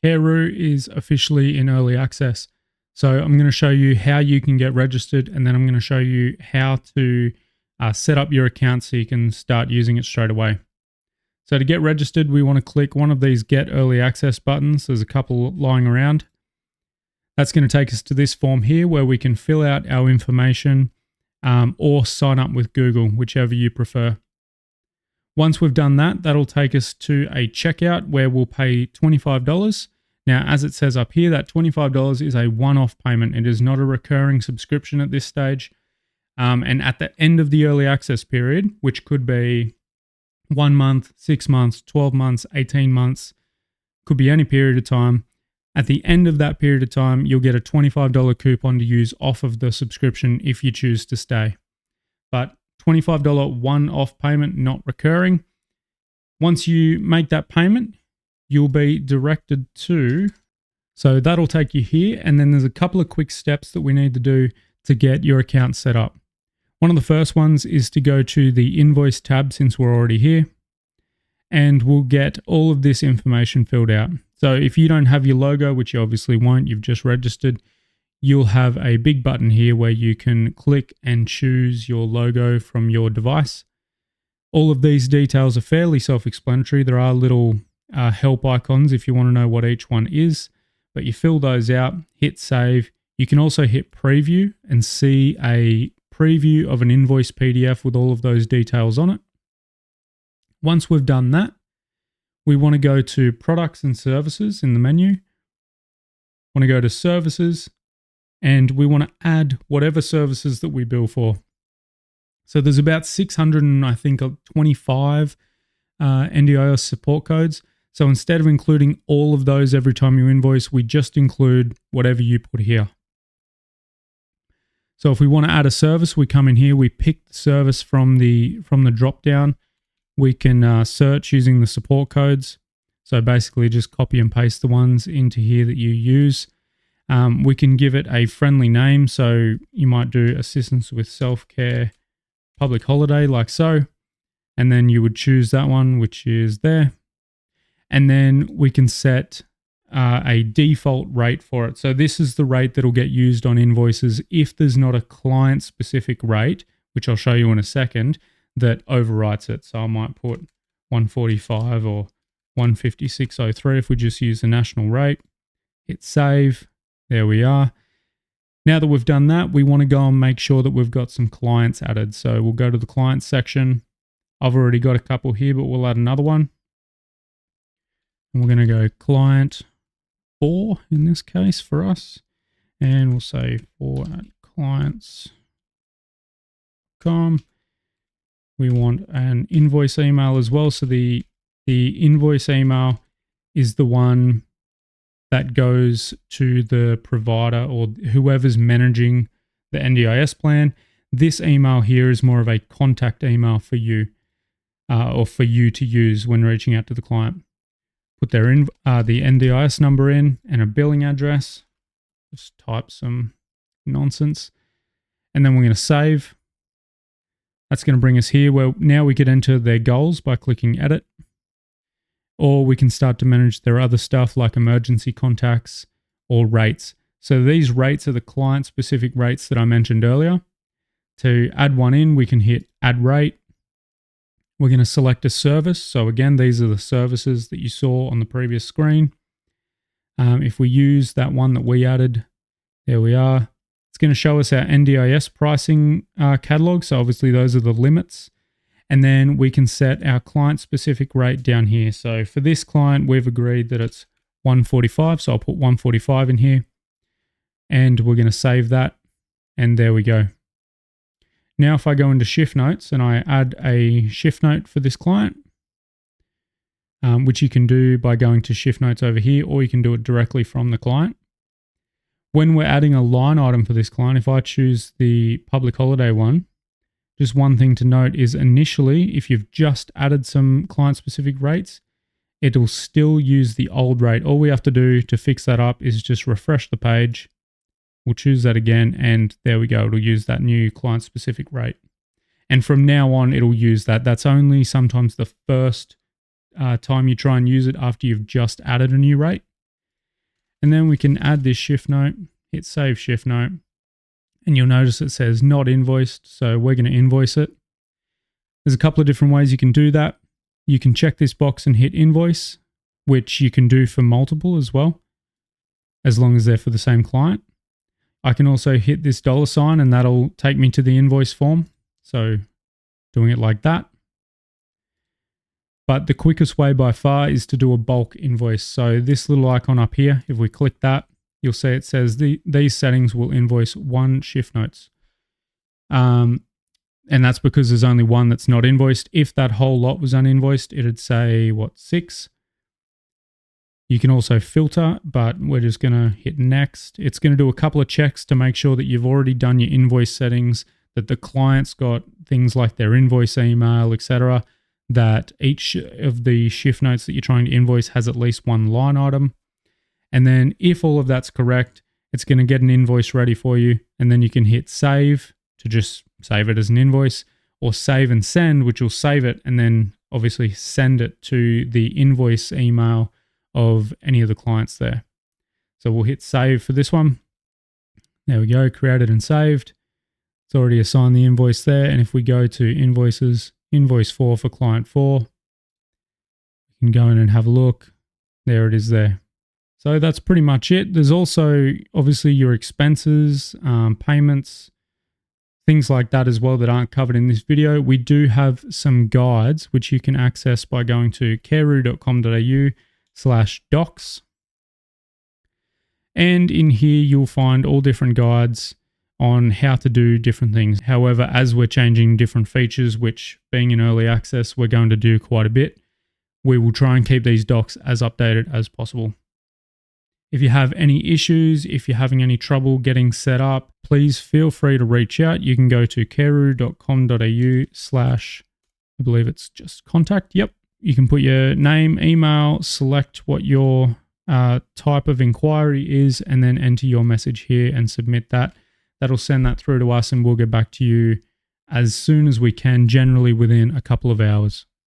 Kareroo is officially in early access. So I'm going to show you how you can get registered, and then I'm going to show you how to set up your account so you can start using it straight away. So to get registered, we want to click one of these Get Early Access buttons. There's a couple lying around. That's going to take us to this form here where we can fill out our information or sign up with Google, whichever you prefer. Once we've done that, that'll take us to a checkout where we'll pay $25. Now, as it says up here, that $25 is a one-off payment. It is not a recurring subscription at this stage. And at the end of the early access period, which could be 1 month, 6 months, 12 months, 18 months, could be any period of time. At the end of that period of time, you'll get a $25 coupon to use off of the subscription if you choose to stay. But $25 one-off payment, not recurring. Once you make that payment, you'll be directed to, so that'll take you here, and then there's a couple of quick steps that we need to do to get your account set up. One of the first ones is to go to the Invoice tab since we're already here, and we'll get all of this information filled out. So if you don't have your logo, which you obviously won't, you've just registered, you'll have a big button here where you can click and choose your logo from your device. All of these details are fairly self-explanatory. There are little help icons if you want to know what each one is, but you fill those out, hit save. You can also hit preview and see a preview of an invoice PDF with all of those details on it. Once we've done that, we want to go to products and services in the menu. Want to go to services, and we want to add whatever services that we bill for. So there's about 625 NDIS support codes. So instead of including all of those every time you invoice, we just include whatever you put here. So if we want to add a service, we come in here, we pick the service from the drop down. We can search using the support codes. So basically just copy and paste the ones into here that you use. We can give it a friendly name. So you might do assistance with self-care public holiday like so. And then you would choose that one, which is there. And then we can set a default rate for it. So this is the rate that will get used on invoices if there's not a client-specific rate, which I'll show you in a second, that overwrites it. So I might put 145 or 156.03 if we just use the national rate. Hit save. There we are. Now that we've done that, we want to go and make sure that we've got some clients added. So we'll go to the clients section. I've already got a couple here, but we'll add another one. And we're going to go client 4 in this case for us. And we'll say 4@clients.com. We want an invoice email as well. So the invoice email is the one that goes to the provider or whoever's managing the NDIS plan. This email here is more of a contact email for you or for you to use when reaching out to the client. Put their the NDIS number in and a billing address. Just type some nonsense. And then we're going to save. That's going to bring us here where now we could enter their goals by clicking edit. Or we can start to manage their other stuff like emergency contacts or rates. So these rates are the client-specific rates that I mentioned earlier. To add one in, we can hit add rate. We're going to select a service. So again, these are the services that you saw on the previous screen. If we use that one that we added, there we are. It's going to show us our NDIS pricing catalog. So obviously those are the limits. And then we can set our client-specific rate down here. So for this client, we've agreed that it's 145. So I'll put 145 in here. And we're going to save that. And there we go. Now if I go into shift notes and I add a shift note for this client, which you can do by going to shift notes over here, or you can do it directly from the client. When we're adding a line item for this client, if I choose the public holiday one, just one thing to note is initially, if you've just added some client-specific rates, it'll still use the old rate. All we have to do to fix that up is just refresh the page. We'll choose that again, and there we go. It'll use that new client-specific rate. And from now on, it'll use that. That's only sometimes the first time you try and use it after you've just added a new rate. And then we can add this shift note, hit save shift note, and you'll notice it says not invoiced, so we're going to invoice it. There's a couple of different ways you can do that. You can check this box and hit invoice, which you can do for multiple as well, as long as they're for the same client. I can also hit this $, and that'll take me to the invoice form. So doing it like that. But the quickest way by far is to do a bulk invoice. So this little icon up here, if we click that, you'll see it says these settings will invoice 1 shift notes. And that's because there's only one that's not invoiced. If that whole lot was uninvoiced, it'd say, 6? You can also filter, but we're just going to hit next. It's going to do a couple of checks to make sure that you've already done your invoice settings, that the client's got things like their invoice email, etc., that each of the shift notes that you're trying to invoice has at least one line item. And then if all of that's correct, it's going to get an invoice ready for you. And then you can hit save to just save it as an invoice, or save and send, which will save it and then obviously send it to the invoice email of any of the clients there. So we'll hit save for this one. There we go, created and saved. It's already assigned the invoice there. And if we go to invoices, invoice 4 for client 4, you can go in and have a look. There it is there. So that's pretty much it. There's also obviously your expenses, payments, things like that as well that aren't covered in this video. We do have some guides which you can access by going to kareroo.com.au/docs. And in here you'll find all different guides on how to do different things. However, as we're changing different features, which being in early access, we're going to do quite a bit, we will try and keep these docs as updated as possible. If you have any issues, if you're having any trouble getting set up, please feel free to reach out. You can go to kareroo.com.au/ I believe it's just contact. Yep. You can put your name, email, select what your type of inquiry is, and then enter your message here and submit that. That'll send that through to us and we'll get back to you as soon as we can, generally within a couple of hours.